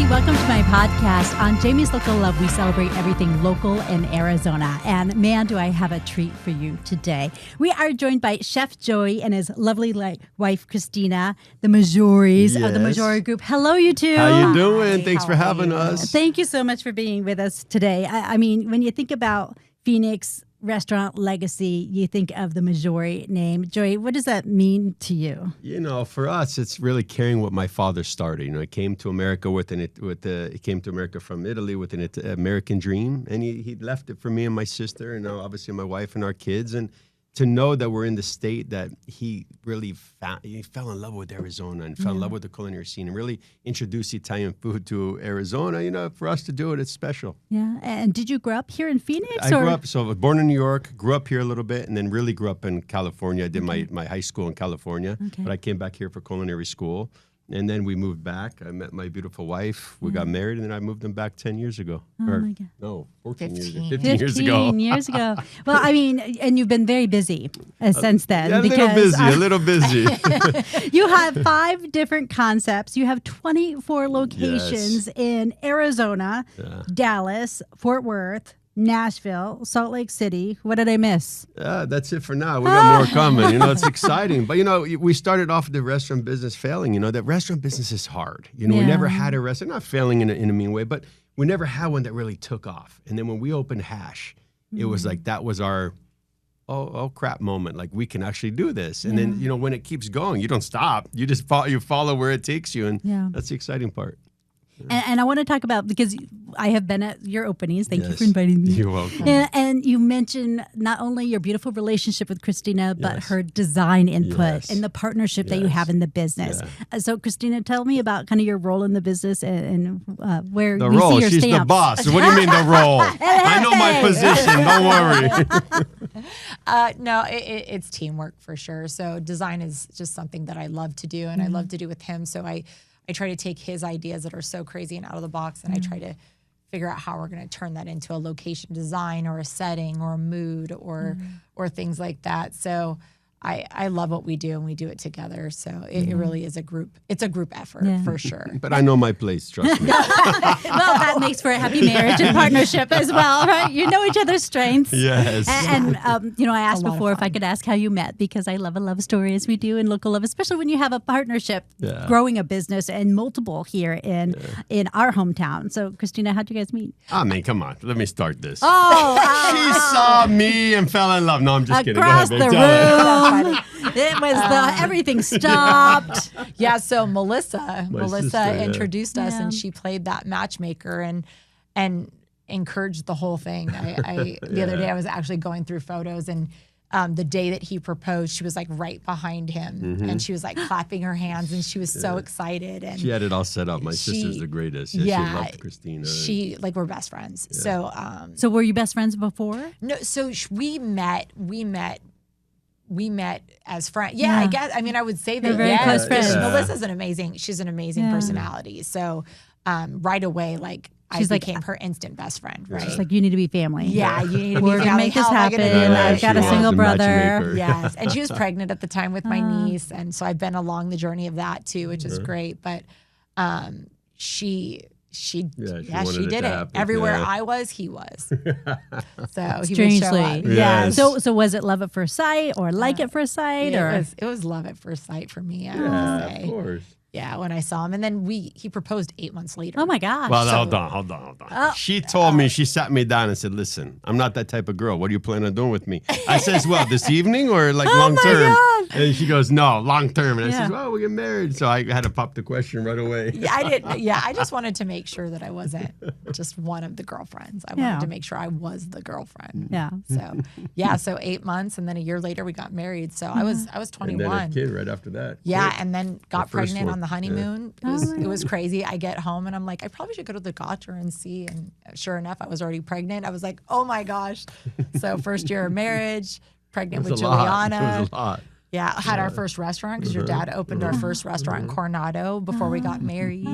everybody. Welcome to my podcast. On Jamie's Local Love, we celebrate everything local in Arizona. And man, do I have a treat for you today. We are joined by Chef Joey and his lovely wife, Christina, the Maggiores of the Maggiore Group. Hello, you two. How you doing? Hi, Thanks for having us. Thank you so much for being with us today. I mean, when you think about Phoenix restaurant legacy, you think of the Maggiore name. Joey, what does that mean to you? You know, for us, it's really carrying what my father started. You know, he came to America he came to America from Italy with an American dream, and he left it for me and my sister, and now obviously my wife and our kids. And to know that we're in the state that he really fell in love with Arizona and fell in love with the culinary scene and really introduced Italian food to Arizona, you know, for us to do it, it's special. Yeah. And did you grow up here in Phoenix? I grew up, so I was born in New York, grew up here a little bit, and then really grew up in California. I did my high school in California, but I came back here for culinary school. And then we moved back. I met my beautiful wife. We got married, and then I moved them back 10 years ago. Oh, my God. No, 15 years ago. 15 years ago. years ago. Well, I mean, and you've been very busy since then. Yeah, a little busy. You have 5 different concepts. You have 24 locations in Arizona, Dallas, Fort Worth, Nashville, Salt Lake City. What did I miss? That's it for now. We got more coming. You know, it's exciting. But, you know, we started off the restaurant business failing. You know, that restaurant business is hard. You know, we never had a restaurant, not failing in a mean way, but we never had one that really took off. And then when we opened Hash, it was like that was our oh crap moment. Like, we can actually do this. And then, you know, when it keeps going, you don't stop. You just follow where it takes you. And that's the exciting part. And I want to talk about, because I have been at your openings. Thank you for inviting me. You're welcome. And you mentioned not only your beautiful relationship with Christina, but her design input and the partnership that you have in the business. So, Christina, tell me about kind of your role in the business and where the we role. see your She's stamps. the boss. What do you mean the role? I know my position. Don't worry. No, it's teamwork for sure. So design is just something that I love to do, and I love to do with him. So I try to take his ideas that are so crazy and out of the box, and I try to figure out how we're going to turn that into a location design or a setting or a mood or things like that. So I love what we do, and we do it together. So it really is a group. It's a group effort for sure. But I know my place, trust me. Well, that makes for a happy marriage and partnership as well, right? You know each other's strengths. Yes. And you know, I asked before if I could ask how you met, because I love a love story, as we do in local love, especially when you have a partnership, growing a business and multiple here in our hometown. So, Christina, how'd you guys meet? I mean, come on. Let me start this. Oh, she saw me and fell in love. No, I'm just kidding. across Go the ahead, babe. Tell it. room. It was everything stopped. Yeah, so Melissa sister, introduced us, and she played that matchmaker and encouraged the whole thing. The other day I was actually going through photos, and the day that he proposed, she was like right behind him, and she was like clapping her hands, and she was so excited. And she had it all set up. My sister's the greatest. She loved Christina. We're best friends. Yeah. So were you best friends before? No, so we met as friends. Yeah, I guess. I mean, I would say that. They're very close friends. Melissa's an amazing personality. So right away, like, I became her instant best friend. Right? She's like, you need to be family. Yeah, you need to We're be family. gonna make this How am I happen. gonna do that? I've got a single brother. Yes, and she was pregnant at the time with my niece, and so I've been along the journey of that too, which is great. But she did it. Everywhere I was, he was. So Strangely, he would show up. yeah. So was it love at first sight or like at first sight, or it was love at first sight for me? I Yeah, would say. of course. Yeah, when I saw him, and then he proposed 8 months later. Oh my gosh! Well, hold on. She told me, she sat me down and said, "Listen, I'm not that type of girl. What are you planning on doing with me?" I says, "Well, this evening or like long term?" And she goes, "No, long term." And I says, "Well, we get married." So I had to pop the question right away. Yeah, I did. Yeah, I just wanted to make sure that I wasn't just one of the girlfriends. I wanted to make sure I was the girlfriend. Yeah. So 8 months, and then a year later we got married. So I was 21. And then a kid right after that. Yeah, and then got pregnant on the honeymoon. Yeah. It was crazy. I get home and I'm like, I probably should go to the doctor and see. And sure enough, I was already pregnant. I was like, oh my gosh. So first year of marriage, pregnant with Juliana. It was a lot. Yeah, had our first restaurant because your dad opened our first restaurant in Coronado before we got married.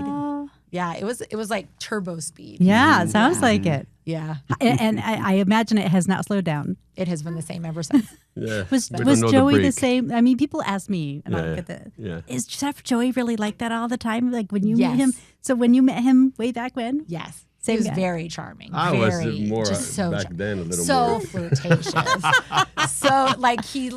Yeah, it was like turbo speed. Yeah, it sounds like it. Yeah. And I imagine it has not slowed down. It has been the same ever since. Yeah. Was We don't know Joey the break. same? I mean, people ask me, and I'll get the. Yeah. Is Chef Joey really like that all the time? Like when you meet Yes. him? So when you met him way back when? Yes. Same He was guy. very charming. I very, was more just so back then, a little so more. flirtatious. So like he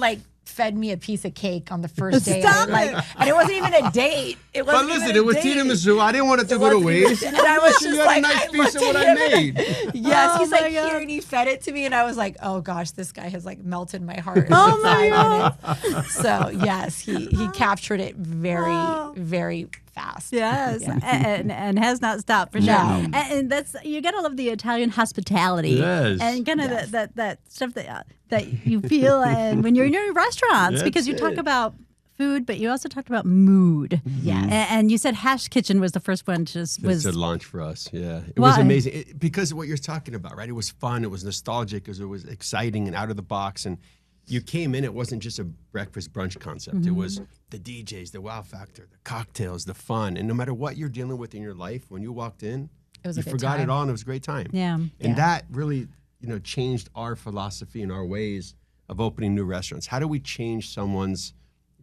fed me a piece of cake on the first day. Stop And it wasn't even a date. It But wasn't listen, even it a was date. tiramisu. I didn't want it to go to waste. And I was You just had like, a nice I piece of what looked I at him. made. Yes, Oh he's my like God. here, and he fed it to me, and I was like, "Oh gosh, this guy has like melted my heart." in Oh like my 5 minutes. So yes, he captured it very fast. Yes, and has not stopped for sure. No. And that's you gotta love the Italian hospitality. Yes. And kind of that stuff that you feel and when you're in your restaurants because you That's talk it. about food, but you also talked about mood. Yes. And you said Hash Kitchen was the first one. It's a launch for us. Yeah, it was Why? amazing because of what you're talking about, right? It was fun. It was nostalgic because it was exciting and out of the box. And you came in, it wasn't just a breakfast brunch concept. It was the DJs, the wow factor, the cocktails, the fun. And no matter what you're dealing with in your life, when you walked in, It was you a good forgot time. it all and it was a great time. Yeah. And that really, changed our philosophy and our ways of opening new restaurants. How do we change someone's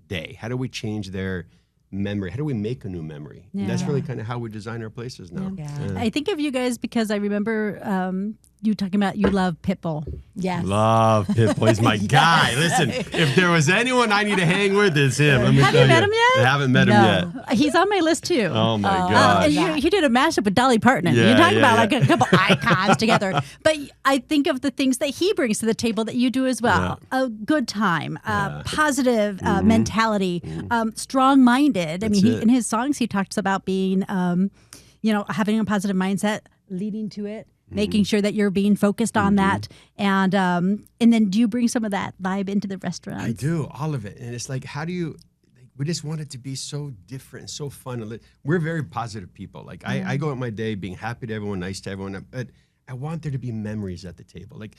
day? How do we change their memory? How do we make a new memory? And that's really kind of how we design our places now. Yeah. I think of you guys because I remember you talking about you love Pitbull. Yes. Love Pitbull. He's my guy. Listen, if there was anyone I need to hang with, it's him. Let me Have tell you met him yet? I haven't met him yet. He's on my list too. Oh my And gosh. he did a mashup with Dolly Parton. Yeah, You're talking yeah, about yeah. like a couple icons together. But I think of the things that he brings to the table that you do as well. A good time, positive mentality, strong-minded. I mean, That's it. in his songs, he talks about being, having a positive mindset, leading to it. Making sure that you're being focused on that, and then do you bring some of that vibe into the restaurant? I do, all of it. And it's like, how do you, we just want it to be so different and so fun. We're very positive people. Like I go out my day being happy to everyone, nice to everyone, but I want there to be memories at the table. Like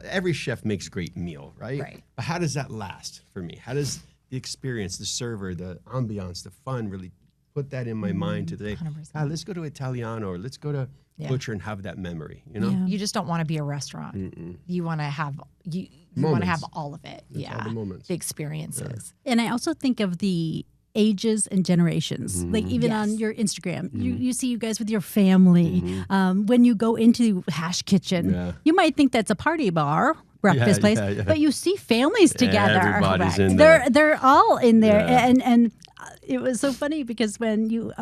every chef makes a great meal, right? Right. But how does that last for me? How does the experience, the server, the ambiance, the fun really put that in my mind to say, 100%. let's go to Italiano or let's go to Butcher and have that memory, You just don't want to be a restaurant. You want to have you want to have all of it. all the moments. The experiences. And I also think of the ages and generations. Like even on your Instagram, you see you guys with your family. When you go into Hash Kitchen, you might think that's a party bar. Breakfast place, but you see families together. Everybody's in there. They're all in there, Yeah. and it was so funny because when you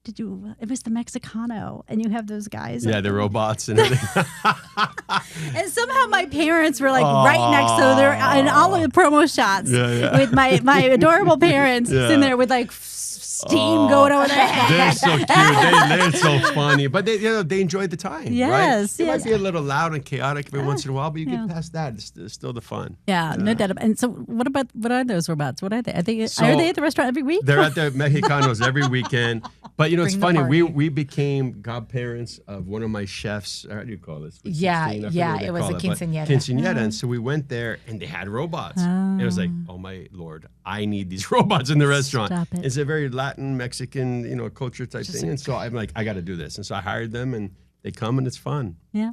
it was the Mexicano, and you have those guys. Yeah, the robots and everything. And somehow my parents were like right next, so they're in all of the promo shots with my adorable parents sitting there with like steam going over their head. They're so cute. They're so funny. But they enjoy the time. Yes, Right? It yes. might be a little loud and chaotic every once in a while, but you get past that. It's still the fun. Yeah, no doubt. And so, what are those robots? What are they? Are they at the restaurant every week? They're at the Mexicanos every weekend. But it's Bring the funny. party. We became godparents of one of my chefs. How do you call this? With 16? I forget what they it was call a but quinceañera. Quinceañera. And so we went there and they had robots. And it was like, oh my Lord, I need these robots in the restaurant. Stop it. It's a very Latin, Mexican, culture type thing. And so I'm like, I got to do this. And so I hired them and they come and it's fun. Yeah.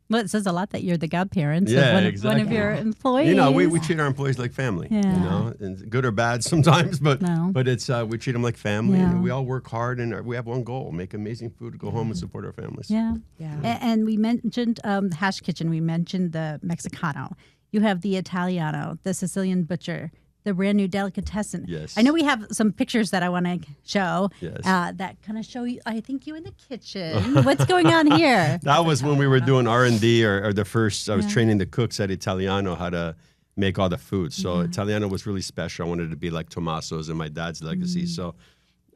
Well, it says a lot that you're the godparents Yeah, of one exactly. of your employees. We treat our employees like family. Yeah. And good or bad sometimes, but No. but it's we treat them like family, Yeah. and we all work hard, and we have one goal: make amazing food, go home, and support our families. Yeah. Yeah. And we mentioned Hash Kitchen. We mentioned the Mexicano. You have the Italiano, the Sicilian Butcher, the brand new Delicatessen. Yes. I know we have some pictures that I want to show Yes. that kind of show you, I think you in the kitchen. What's going on here? That was when we were doing R&D or the first. I was training the cooks at Italiano how to make all the food. So Italiano was really special. I wanted it to be like Tommaso's and my dad's legacy. So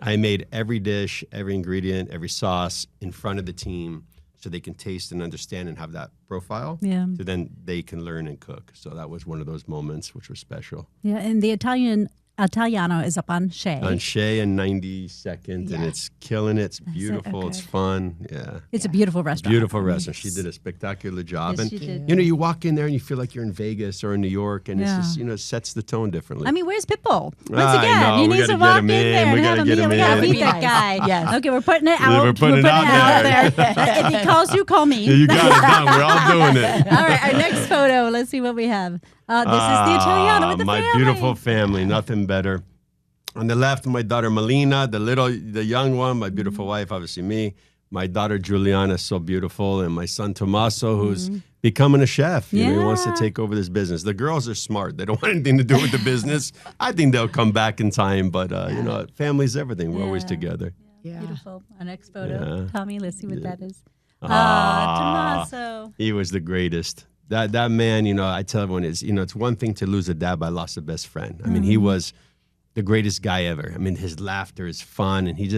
I made every dish, every ingredient, every sauce in front of the team so they can taste and understand and have that profile. Yeah. So then they can learn and cook. So that was one of those moments which was special. Yeah, and the Italian Italiano is up on Shea. On Shea and 92nd, and it's killing it. It's beautiful. Okay. It's fun. Yeah. It's a beautiful restaurant. Beautiful restaurant. She did a spectacular job. Yes, And, she did. you know, you walk in there and you feel like you're in Vegas or in New York, and it's just, you know, it sets the tone differently. I mean, where's Pitbull? Once I again, know. he We needs gotta to get walk him in in. there We and gotta have him. get him We gotta in. beat that guy. Yes. Okay, we're putting it out. We're putting it out there. If he calls you, call me. Yeah, you got it done. We're all doing it. All right, our next photo. Let's see what we have. This is the Italiano with the my family. beautiful family. Nothing better. On the left, my daughter Melina, the young one, my beautiful wife, obviously me. My daughter Juliana, so beautiful, and my son Tommaso, who's becoming a chef. You know, he wants to take over this business. The girls are smart; they don't want anything to do with the business. I think they'll come back in time, but you know, family's everything. We're always together. Yeah. Beautiful. Our next photo. Yeah. Tommy, let's see what that is. Ah, Tommaso. He was the greatest. That man, you know, I tell everyone is, you know, it's one thing to lose a dad, but I lost a best friend. I mean, he was the greatest guy ever. I mean, his laughter is fun, and he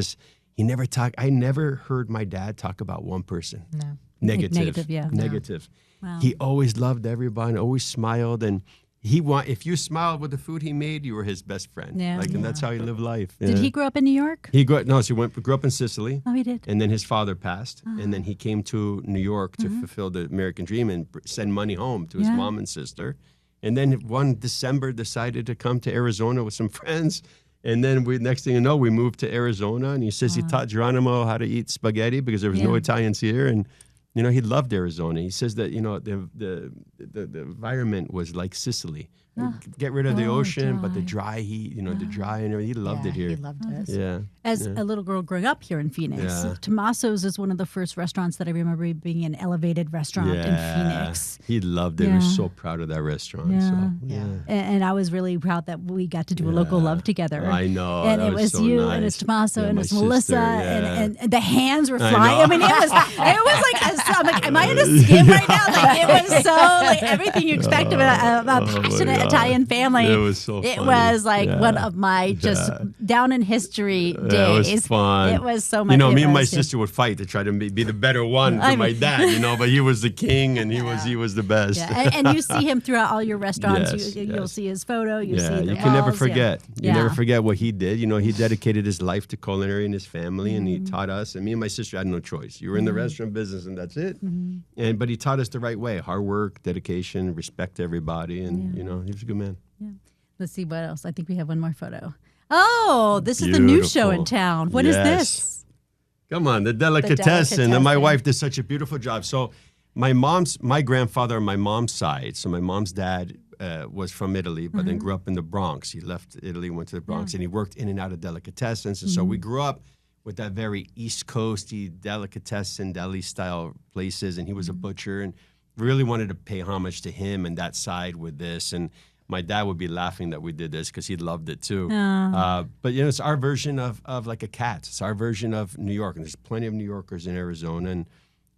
never talked. I never heard my dad talk about one person. No. Negative. Negative, yeah. Negative. Wow. He always loved everybody, always smiled, and if you smiled with the food he made, you were his best friend. Yeah. And that's how he lived life. Did he grow up in New York? He grew up in Sicily. Oh, he did. And then his father passed, and then he came to New York to fulfill the American dream and send money home to his mom and sister. And then one December decided to come to Arizona with some friends. And then next thing you know, we moved to Arizona, and he says he taught Geronimo how to eat spaghetti because there was no Italians here. And you know, he loved Arizona. He says that, you know, the environment was like Sicily. Get rid of the ocean, but the dry heat, you know, the dry and everything. He loved it here. He loved it. Yeah. As a little girl growing up here in Phoenix, Yeah. Tommaso's is one of the first restaurants that I remember being an elevated restaurant in Phoenix. He loved it. He was so proud of that restaurant. Yeah. So, Yeah. And I was really proud that we got to do a local love together. I know. And that it was so you, nice. and it's Tommaso, Yeah, and my it's Melissa, sister, yeah. and the hands were I flying. know. I mean, it was like, I'm like, am I in a skit right now? Like, it was so, like, everything you expect of a my passionate God. Italian family. It was so It funny. was like Yeah. one of my just down in history days. It was fun. It was so much. You know, me and my it was- sister would fight to try to be the better one for my dad, you know, but he was the king and he was the best. Yeah. And you see him throughout all your restaurants. Yes, You'll yes. see his photo. You see Yeah, the you can never walls, forget. You Yeah. never forget what he did. You know, he dedicated his life to culinary and his family, and Mm-hmm. he taught us. And me and my sister had no choice. You were in the restaurant business, and that's it. But he taught us the right way: hard work, dedication, respect to everybody, and you know, he was a good man. Let's see what else. I think we have one more photo. Oh, this is the new show in Beautiful. town. What is Yes. this? Come on, the Delicatessen. And my wife did such a beautiful job. So my grandfather on my mom's side, so my mom's dad was from Italy, but then grew up in the Bronx. He left Italy, went to the Bronx, and he worked in and out of Delicatessens. And so we grew up with that very East Coasty delicatessen, deli-style places, and he was a butcher, and really wanted to pay homage to him and that side with this. And my dad would be laughing that we did this because he loved it too. But you know, it's our version of like a Katz. It's our version of New York, and there's plenty of New Yorkers in Arizona, and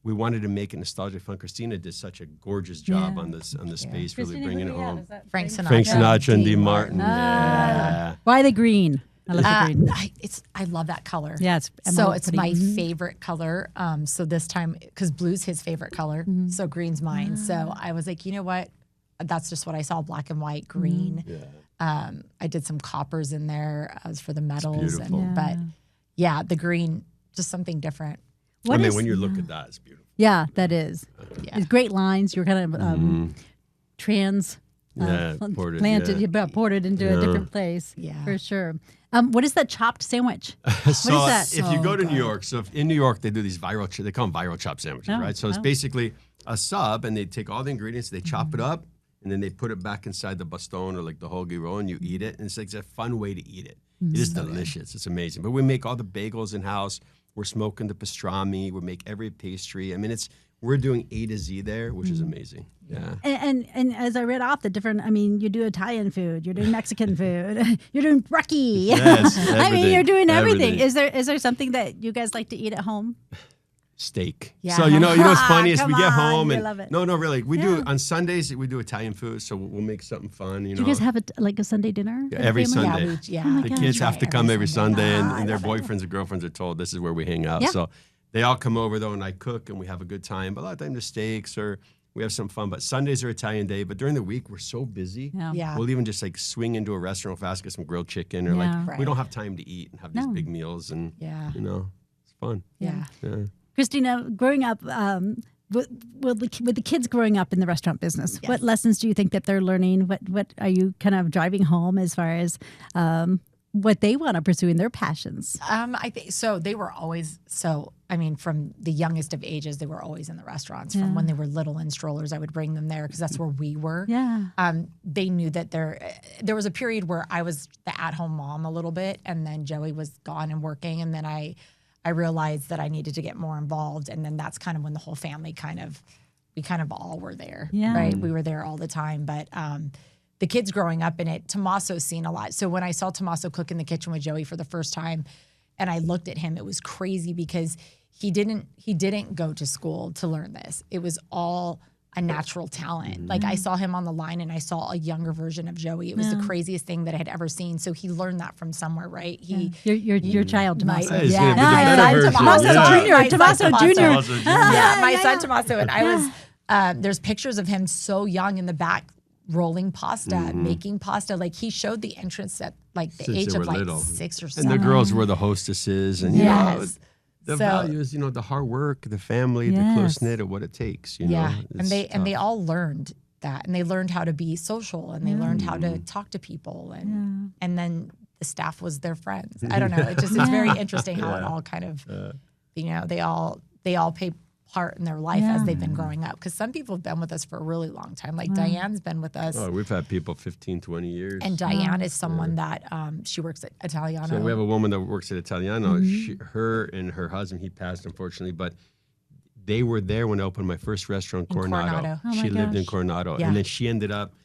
we wanted to make it nostalgic fun. Christina did such a gorgeous job on the space, really bringing it home. Frank Sinatra. Frank Sinatra and Dean Martin. Martin. Yeah. Why the green? I love the green. I love that color. Yeah, it's so emerald it's pretty. my favorite color. So this time, because blue's his favorite color, so green's mine. So I was like, you know what? That's just what I saw: black and white, green. I did some coppers in there as for the metals, beautiful. but yeah, the green, just something different. What is- when you look at that, it's beautiful. Yeah, that is. It's great lines. You're kind of ported into a different place. Yeah. For sure. What is that chopped sandwich? So What is that? if you go to New York, so if in New York they do these they call them viral chop sandwiches, Oh, right? So it's basically a sub, and they take all the ingredients, they chop it up, and then they put it back inside the bastone or like the hoagie roll, and you eat it. And it's like a fun way to eat it. It is delicious. It's amazing. But we make all the bagels in house. We're smoking the pastrami. We make every pastry. I mean, we're doing A to Z there, which is amazing. Yeah. And as I read off the different, I mean, you do Italian food, you're doing Mexican food, you're doing brekkie. Yes, I mean, everything, you're doing everything. everything. Is there something that you guys like to eat at home? Steak. Yeah. So you know what's funny is Come we get on, home you and love it. no, really. We Yeah. do on Sundays we do Italian food, so we'll make something fun. You Do know, you guys have like a Sunday dinner? Yeah, for the every family? Sunday. Yeah, the gosh. kids have to come every Sunday, Ah, I and their love it. boyfriends and girlfriends are told this is where we hang out. Yeah. So they all come over though, and I cook, and we have a good time. But a lot of times the steaks or We have some fun, but Sundays are Italian day. But during the week, we're so busy. Yeah. We'll even just like swing into a restaurant fast, get some grilled chicken, or Yeah. like we don't have time to eat and have these big meals, and you know, it's fun. Yeah. Christina, growing up, with the kids growing up in the restaurant business, what lessons do you think that they're learning? What are you kind of driving home as far as what they want to pursue in their passions? I think so. They were always from the youngest of ages, they were always in the restaurants. From when they were little in strollers, I would bring them there because that's where we were. Yeah. They knew that there was a period where I was the at-home mom a little bit, and then Joey was gone and working, and then I realized that I needed to get more involved, and then that's kind of when the whole family we kind of all were there. Yeah. Right? We were there all the time, but the kids growing up in it, Tommaso's seen a lot. So when I saw Tommaso cook in the kitchen with Joey for the first time, and I looked at him, it was crazy because he didn't go to school to learn this. It was all a natural talent. Like I saw him on the line and I saw a younger version of Joey. It was the craziest thing that I had ever seen. So he learned that from somewhere, right? Your child, Tommaso. Tommaso Jr. My son Tommaso. And I was, there's pictures of him so young in the back rolling pasta, making pasta. Like he showed the entrance at like the age of like little. 6 or 7. And the girls were the hostesses, and you know, the values, you know, the hard work, the family, the close knit of what it takes. You know, and they all learned that, and they learned how to be social, and they learned how to talk to people, and then the staff was their friends. I don't know. It's very interesting how it all kind of, you know, they all pay part in their life as they've been growing up. Because some people have been with us for a really long time. Like Diane's been with us. Oh, we've had people 15, 20 years. And Diane is someone that she works at Italiano. So we have a woman that works at Italiano. Her and her husband, he passed unfortunately, but they were there when I opened my first restaurant, Coronado. Oh She lived in Coronado. Yeah. And then she ended up,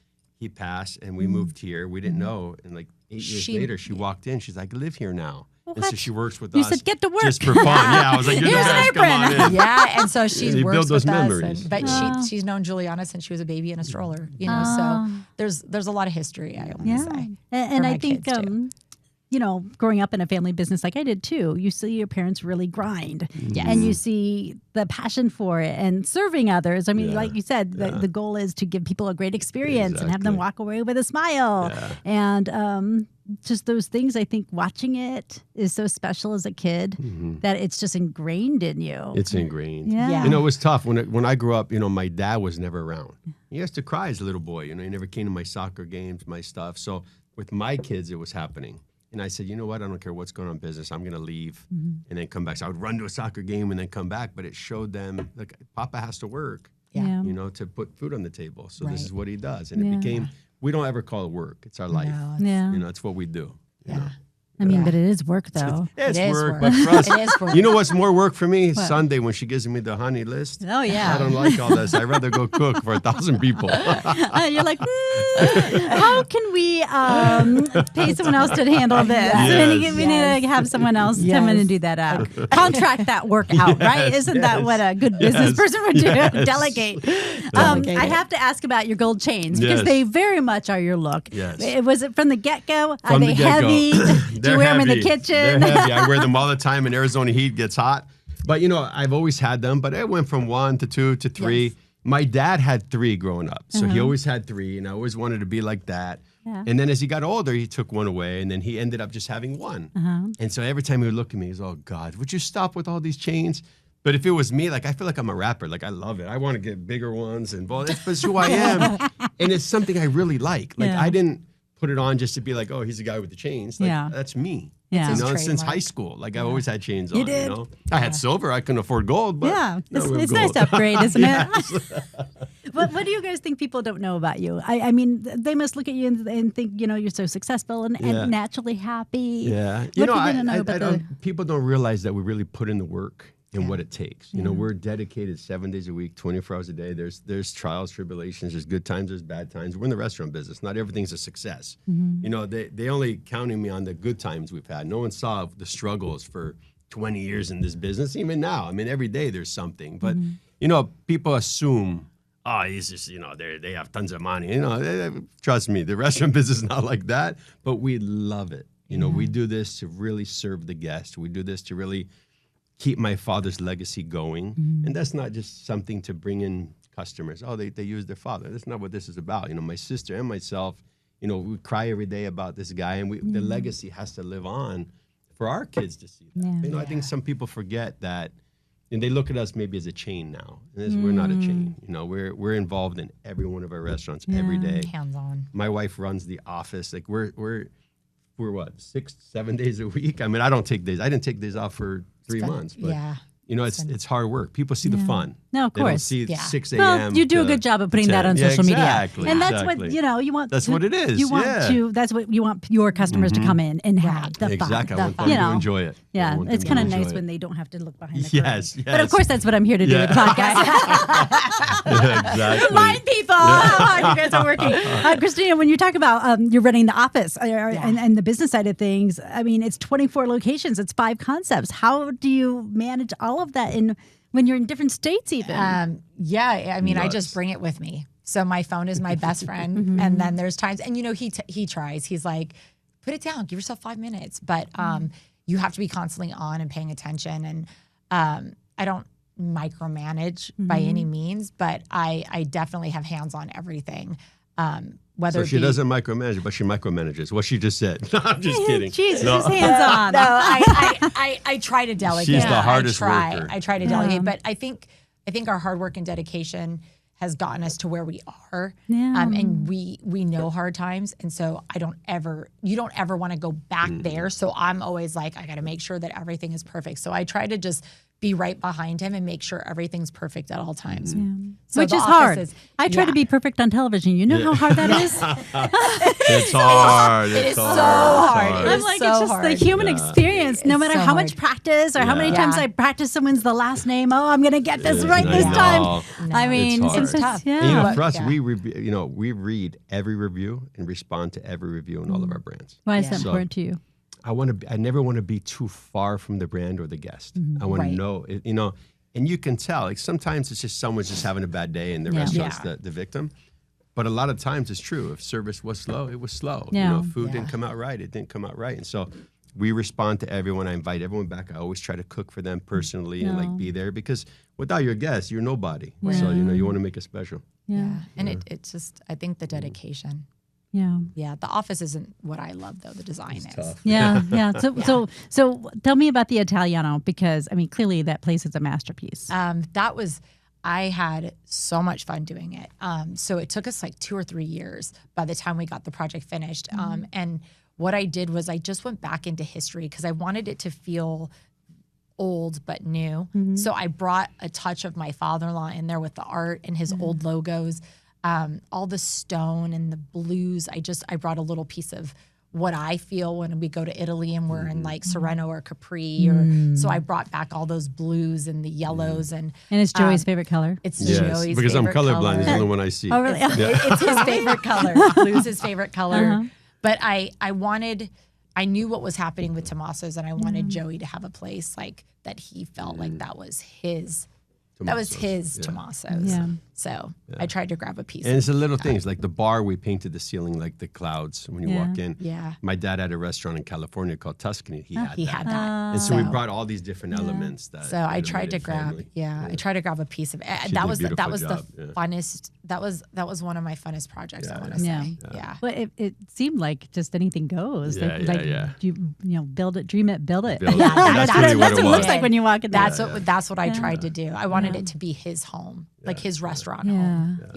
he passed, and we moved here. We didn't know. And like 8 years later, she walked in. She's like, I live here now. And so she works with us. You said, get to work. Just for fun. Yeah, I was like, here's an apron. Come on in. Yeah, and so she works with memories. us. But she's known Juliana since she was a baby in a stroller. You know, so there's a lot of history, I want to say. And I think, you know, growing up in a family business like I did too, you see your parents really grind. Yes. And you see the passion for it and serving others. I mean, like you said, the goal is to give people a great experience and have them walk away with a smile. Yeah. And just those things, I think watching it is so special as a kid that it's just ingrained in you. It's ingrained. Yeah. You know, it was tough. When I grew up, you know, my dad was never around. He used to cry as a little boy. You know, he never came to my soccer games, my stuff. So with my kids, it was happening. And I said, you know what? I don't care what's going on in business. I'm going to leave and then come back. So I would run to a soccer game and then come back. But it showed them, like, Papa has to work, you know, to put food on the table. So this is what he does. And it became, we don't ever call it work. It's our life. Yeah. You know, it's what we do. You know? I mean, but it is work, though. It's It is work, work. but for us, It is work. you know what's more work for me? Sunday when she gives me the honey list. Oh, yeah. I don't like all this. I'd rather go cook for 1,000 people. You're like, how can we pay someone else to handle this? Yes. We need to have someone else come in and do that. Contract that work out, right? Isn't that what a good business person would do? Delegate. I have to ask about your gold chains because they very much are your look. Yes. Was it from the get-go? Are From they the get-go. heavy? Do you wear them in the kitchen? They're heavy. I wear them all the time. In Arizona heat gets hot. But, you know, I've always had them. But I went from 1 to 2 to 3. Yes. My dad had 3 growing up. So he always had 3. And I always wanted to be like that. Yeah. And then as he got older, he took 1 away. And then he ended up just having 1. And so every time he would look at me, he's, oh, God, would you stop with all these chains? But if it was me, like, I feel like I'm a rapper. Like, I love it. I want to get bigger ones. And, well, that's who I am. And it's something I really like. Like, I didn't put it on just to be like, oh, he's the guy with the chains. Like, that's me. Yeah. You know, since high school. Like, I've always had chains on, you know. I had silver. I couldn't afford gold, but it's nice to upgrade, isn't it? What do you guys think people don't know about you? I mean, they must look at you and think, you know, you're so successful and naturally happy. Yeah. You know, people don't realize that we really put in the work and what it takes. You know, we're dedicated 7 days a week, 24 hours a day. There's trials, tribulations, there's good times, there's bad times. We're in the restaurant business. Not everything's a success. You know, they only counting me on the good times we've had. No one saw the struggles for 20 years in this business, even now. I mean, every day there's something. But, you know, people assume, oh, he's just, you know, they have tons of money. You know, trust me, the restaurant business is not like that. But we love it. You know, we do this to really serve the guest. We do this to really keep my father's legacy going. And that's not just something to bring in customers. Oh, they use their father. That's not what this is about. You know, my sister and myself, you know, we cry every day about this guy, and the legacy has to live on for our kids to see that. You know, I think some people forget that, and they look at us maybe as a chain now. And we're not a chain. You know, we're involved in every one of our restaurants every day. Hands on. My wife runs the office. Like we're what, 6-7 days a week? I mean, I don't take days. I didn't take days off for 3 months. But you know, it's hard work. People see the fun. No, of they course. Don't see 6 a.m. Well, you do a good job of putting that on social media. And that's what, you know, you want. That's what it is. You want to, that's what you want your customers to come in and have the fun. Exactly. I want them you to know, enjoy it. Yeah. It's kind of nice when they don't have to look behind the curtain. Yes. But of course, that's what I'm here to do with the podcast. Exactly. Remind people how hard you guys are working. Christina, when you talk about you're running the office and the business side of things, I mean, it's 24 locations. It's 5 concepts. How do you manage all of that when you're in different states even? I mean, I just bring it with me. So my phone is my best friend. And then there's times, and you know, he tries. He's like, put it down, give yourself 5 minutes. But you have to be constantly on and paying attention. And I don't micromanage by any means, but I definitely have hands on everything. So she doesn't micromanage, but she micromanages. What she just said. No, I'm just kidding. She's just hands on. No, I try to delegate. She's the hardest worker. I try to delegate, but I think our hard work and dedication has gotten us to where we are. And we know hard times, and so you don't ever want to go back there. So I'm always like, I got to make sure that everything is perfect. So I try to just be right behind him and make sure everything's perfect at all times. So which is hard. I try to be perfect on television. You know how hard that is? It's hard. It is so hard. I'm like, it's just the human experience. No matter how much practice or how many times I practice someone's the last name. Oh, I'm going to get this right this time. No, I mean, it's tough. You know, for us, we read every review and respond to every review in all of our brands. Why is that important to you? I never want to be too far from the brand or the guest. I want to know, you know, and you can tell. Like sometimes it's just someone's just having a bad day and the restaurant's the victim. But a lot of times it's true. If service was slow, it was slow. You know, food didn't come out right, it didn't come out right. And so we respond to everyone. I invite everyone back. I always try to cook for them personally and like be there, because without your guests, you're nobody. So, you know, you want to make it special. And it's just, I think the dedication. Yeah. The office isn't what I love, though. The design is. Tough. So tell me about the Italiano, because I mean, clearly that place is a masterpiece. I had so much fun doing it. So it took us like 2 or 3 years by the time we got the project finished. And what I did was I just went back into history because I wanted it to feel old but new. So I brought a touch of my father-in-law in there with the art and his old logos. All the stone and the blues. I brought a little piece of what I feel when we go to Italy and we're in like Sorrento or Capri. So I brought back all those blues and the yellows. And it's Joey's favorite color. It's Joey's favorite color. Because I'm colorblind. It's the only one I see. Oh, really? It's his favorite color. Blue's his favorite color. But I knew what was happening with Tommaso's, and I wanted Joey to have a place like that he felt like that was his. That was his Tommaso's. So I tried to grab a piece. And it's the little things, like the bar, we painted the ceiling like the clouds when you walk in. My dad had a restaurant in California called Tuscany. He had that. And so we brought all these different elements. So I tried to grab, I tried to grab a piece of it. That was the funnest. That was one of my funnest projects, I want to say. Well, it seemed like just anything goes. You build it, dream it, build it. That's what it looks like when you walk in there. That's what I tried to do. I wanted it to be his home, like his restaurant home.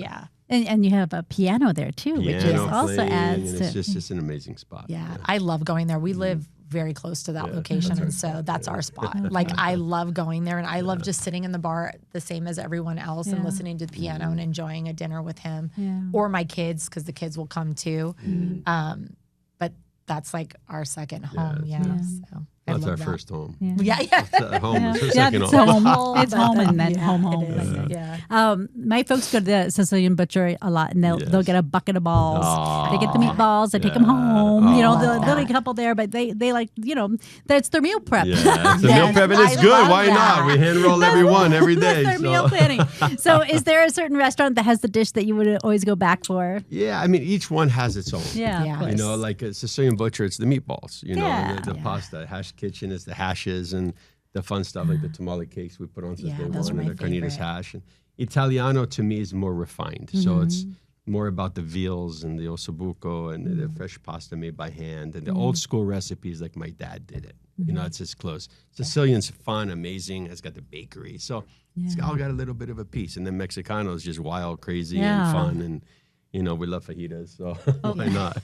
And you have a piano there too, which is also adds to. It's just an amazing spot. I love going there. We live very close to that location, and so that's our spot. Like I love going there, and I love just sitting in the bar the same as everyone else and listening to the piano and enjoying a dinner with him or my kids, because the kids will come too. But that's like our second home. So. That's our first home. Home. It's second home. It's home and then home. My folks go to the Sicilian Butcher a lot, and they'll get a bucket of balls. They get the meatballs. They take them home. You know, they'll eat a couple there, but they like, you know, that's their meal prep. It's the meal prep, and it's good. Why not? We hand roll everyone every day. That's their meal planning. So is there a certain restaurant that has the dish that you would always go back for? Yeah, I mean, each one has its own. You know, like a Sicilian Butcher, it's the meatballs. You know, the pasta, hash kitchen is the hashes and the fun stuff like the tamale cakes we put on Sunday morning, the carnitas hash. And Italiano to me is more refined. So it's more about the veals and the ossobuco and the fresh pasta made by hand and the old school recipes like my dad did it. You know, it's as close. Sicilian's fun, amazing. It's got the bakery. So it's all got a little bit of a piece. And then Mexicano is just wild, crazy, and fun. And, you know, we love fajitas. So why not?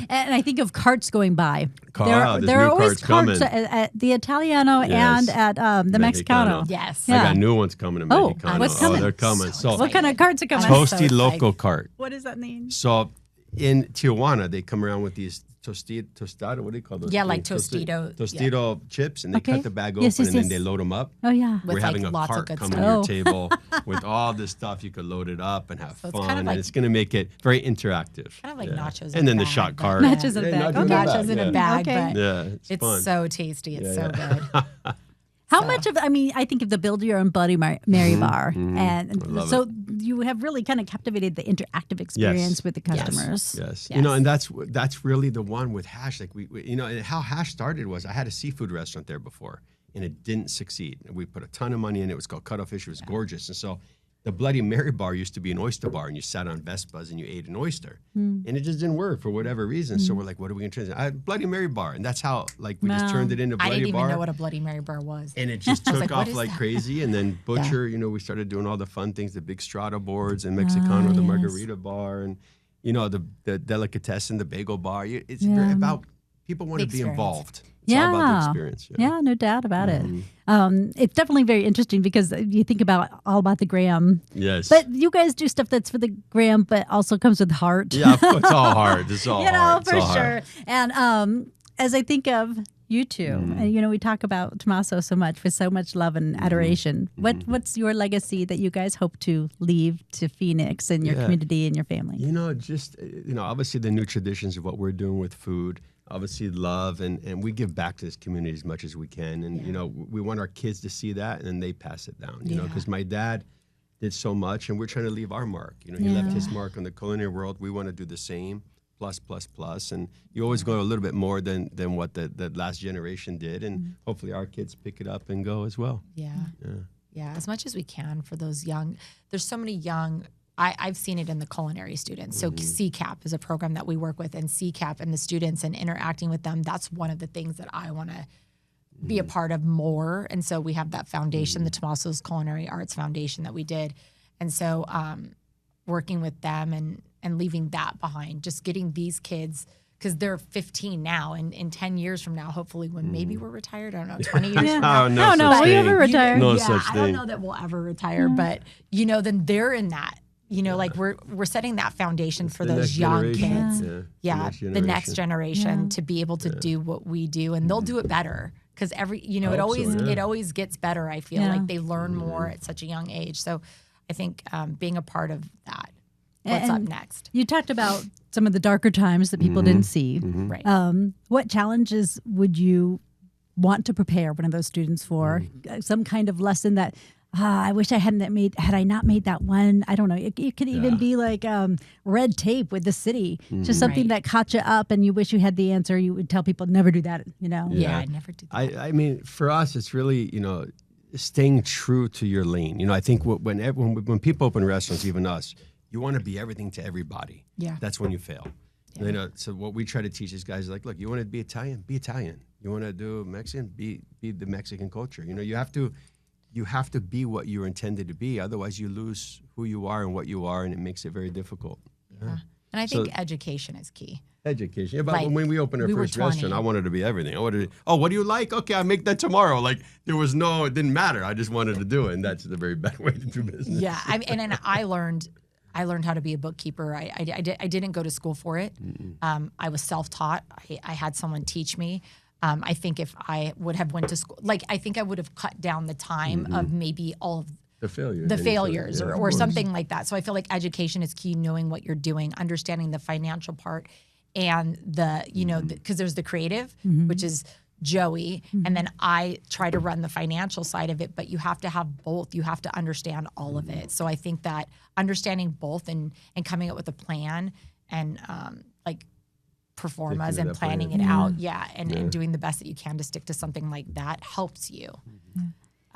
And I think of carts going by. There are always carts at the Italiano and at the Mexicano. Yes. I got new ones coming to Mexicano. What's coming? They're coming. So What kind of carts are coming? Toasty Loco cart. What does that mean? So in Tijuana, they come around with these tostado, what do you call those? Yeah, like things? Tostito chips, and they cut the bag open Yes, and then they load them up. Oh, yeah. With We're having a lots of cart good come stuff. to your table with all this stuff. You could load it up and have So it's fun, kind of like- and it's going to make it very interactive. Kind of like nachos in And a then the bag, shot but- cart. Nachos in a bag. Okay. Nachos in a bag, Okay. but Yeah, it's fun. so tasty. It's so good. How much of, I mean, I think of the Build Your Own Bloody Mary bar. And love so you have really kind of captivated the interactive experience with the customers. Yes. You know, and that's really the one with hash. Like we you know, and how hash started was I had a seafood restaurant there before and it didn't succeed. And we put a ton of money in it. It was called Cuttlefish. Fish. It was gorgeous. And so the Bloody Mary bar used to be an oyster bar, and you sat on Vespas and you ate an oyster. And it just didn't work for whatever reason. So we're like, what are we going to translate? Bloody Mary bar. And that's how, like, we just turned it into Bloody I didn't Bar. even know what a Bloody Mary bar was. And it just took like, what off is like that? crazy. And then Butcher, you know, we started doing all the fun things, the big strata boards and Mexicano, the margarita bar, and, you know, the Delicatessen, the bagel bar. It's very about people want to be experience. involved. It's all about the experience. Yeah, no doubt about it. It's definitely very interesting because you think about all about the gram. Yes. But you guys do stuff that's for the gram, but also comes with heart. Yeah, it's all hard. It's all you know, hard. It's for all sure. hard. And as I think of you two, and you know, we talk about Tommaso so much with so much love and adoration. What's your legacy that you guys hope to leave to Phoenix and your community and your family? You know, just, you know, obviously the new traditions of what we're doing with food, obviously love, and we give back to this community as much as we can. And, you know, we want our kids to see that and then they pass it down, you know, because my dad did so much and we're trying to leave our mark. You know, he left his mark on the culinary world. We want to do the same. Plus. And you always go a little bit more than what the last generation did. And hopefully our kids pick it up and go as well. Yeah, as much as we can for those young. There's so many young. I've seen it in the culinary students. So CCAP is a program that we work with, and CCAP and the students and interacting with them. That's one of the things that I want to be a part of more. And so we have that foundation, the Tommaso's Culinary Arts Foundation that we did. And so working with them and leaving that behind, just getting these kids, because they're 15 now, and in 10 years from now, hopefully when maybe we're retired, I don't know, 20 years from now. No, will you ever retire? No yeah, such I don't thing. know that we'll ever retire, but, you know, then they're in that. You know, like we're setting that foundation for the those next young generation. kids. The next generation to be able to do what we do, and they'll do it better because it always gets better. I feel like they learn more at such a young age. So I think being a part of that. What's up next? You talked about some of the darker times that people didn't see. Right. What challenges would you want to prepare one of those students for? Some kind of lesson that I wish I had I not made that one. I don't know. It could even be like red tape with the city, just something that caught you up, and you wish you had the answer. You would tell people never do that. You know. Yeah, I never did that. I mean, for us, it's really, you know, staying true to your lane. You know, I think when people open restaurants, even us, you want to be everything to everybody. Yeah. That's when you fail. Yeah. You know, so what we try to teach these guys is like, look, you want to be Italian, be Italian. You want to do Mexican, be the Mexican culture. You know, you have to be what you're intended to be. Otherwise, you lose who you are and what you are, and it makes it very difficult. Yeah. And I think education is key. Education. Yeah, but Like, when we opened our we were first 20. restaurant, I wanted to be everything. I wanted to, what do you like? Okay, I'll make that tomorrow. Like, it didn't matter. I just wanted to do it, and that's the very bad way to do business. Yeah, and I learned how to be a bookkeeper. I didn't go to school for it. I was self-taught. I had someone teach me. I think if I would have went to school, like I think I would have cut down the time of maybe all of the failures or something like that. So I feel like education is key, knowing what you're doing, understanding the financial part, and because there's the creative, which is Joey, and then I try to run the financial side of it, but you have to have both. You have to understand all of it. So I think that understanding both and coming up with a plan and like performas and planning it out, and doing the best that you can to stick to something like that helps you.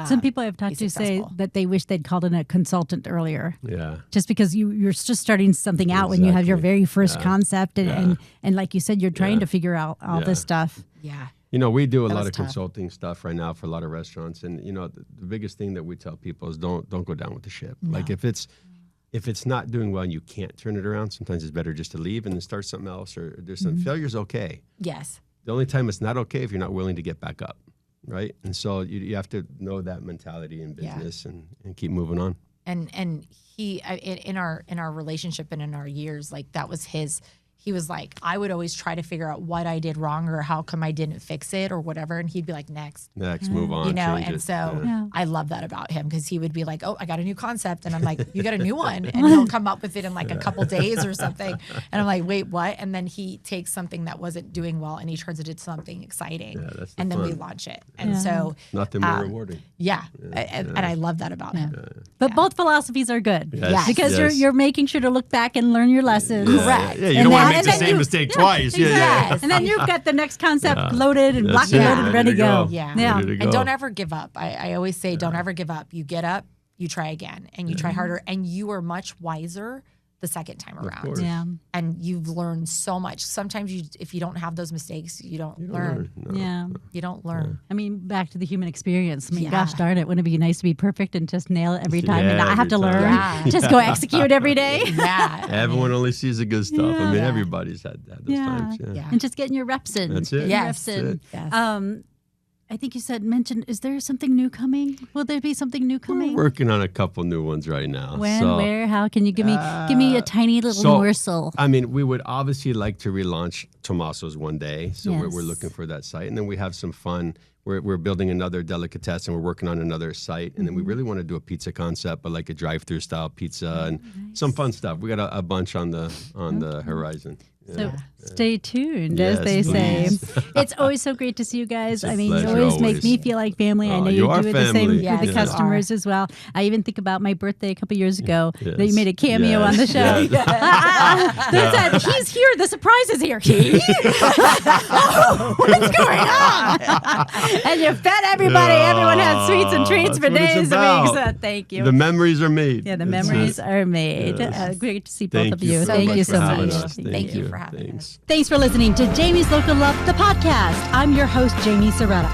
Some people I've talked be to say successful. that they wish they'd called in a consultant earlier. Yeah. Just because you're just starting something out when you have your Exactly. very first concept. And like you said, you're trying Yeah. to figure out all this stuff. Yeah. You know, we do a That lot was of tough. consulting stuff right now for a lot of restaurants, and you know, the biggest thing that we tell people is don't go down with the ship. Like if it's not doing well and you can't turn it around, sometimes it's better just to leave and then start something else. Or there's some failure's okay. Yes. The only time it's not okay if you're not willing to get back up, right? And so you have to know that mentality in business and keep moving on. And he in our relationship and in our years, like that was his. He was like, I would always try to figure out what I did wrong or how come I didn't fix it or whatever, and he'd be like, next, Move on. you know. change And it. so I love that about him because he would be like, oh, I got a new concept, and I'm like, you got a new one, and he'll come up with it in like a couple days or something, and I'm like, wait, what? And then he takes something that wasn't doing well and he turns it into something exciting, that's the and then we fun. launch it, and so Nothing more rewarding. and I love that about him. But both philosophies are good. Yes, Because yes. you're making sure to look back and learn your lessons. Correct. Yeah, you And don't want then- to make and the then same you- mistake twice. Yeah, Yes. And then you've got the next concept loaded and That's locked and it. loaded and ready to go. Yeah. Yeah. Ready to go. And don't ever give up. I always say, don't ever give up. You get up, you try again, and you try harder, and you are much wiser the second time around. course. Yeah. And you've learned so much. Sometimes if you don't have those mistakes, you don't learn. No. Yeah. You don't learn. I mean, back to the human experience. I mean, Yeah. gosh darn it, wouldn't it be nice to be perfect and just nail it every time and Yeah, not have to every learn? time. Yeah. Just go execute every day. Yeah. Everyone only sees the good stuff. I mean, Yeah. everybody's had those times. Yeah. Yeah. And just getting your reps in. That's it. Getting your Yes. reps in. Yes. I think you mentioned, is there something new coming? Will there be something new coming? We're working on a couple new ones right now. When, so, where, how? Can you give me a tiny little so, morsel? I mean, we would obviously like to relaunch Tommaso's one day. So we're Yes. looking for that site. And then we have some fun. We're building another Delicatessen. We're working on another site. And then we really want to do a pizza concept, but like a drive-through style pizza and some fun stuff. We got a bunch on the horizon. So stay tuned, Yes, as they say. please. It's always so great to see you guys. a I mean, you pleasure, always make always. me feel like family. I Oh, know you you are do it the same family. with Yes, the you customers as well. I even think about my birthday a couple years ago that you Yes. made a cameo on the show. Yes. They said, he's here. The surprise is here. He? Oh, what's going on? And you fed everybody. Yeah, Everyone had sweets and treats that's for what it's days and weeks. about. Thank you. The memories are made. Yeah, the That's memories it. are made. Yes. Great to see both Thank of you. you Thank much you for so having much. us. Thank you for having Thanks. Thanks for listening to Jamie's Local Love, the podcast. I'm your host, Jamie Soretta.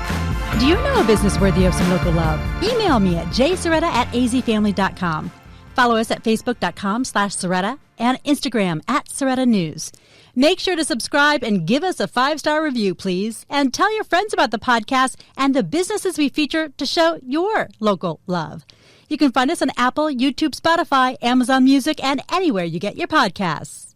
Do you know a business worthy of some local love? Email me at jsoretta@azfamily.com. Follow us at facebook.com/Soretta and Instagram @Soretta News. Make sure to subscribe and give us a 5-star review, please. And tell your friends about the podcast and the businesses we feature to show your local love. You can find us on Apple, YouTube, Spotify, Amazon Music, and anywhere you get your podcasts.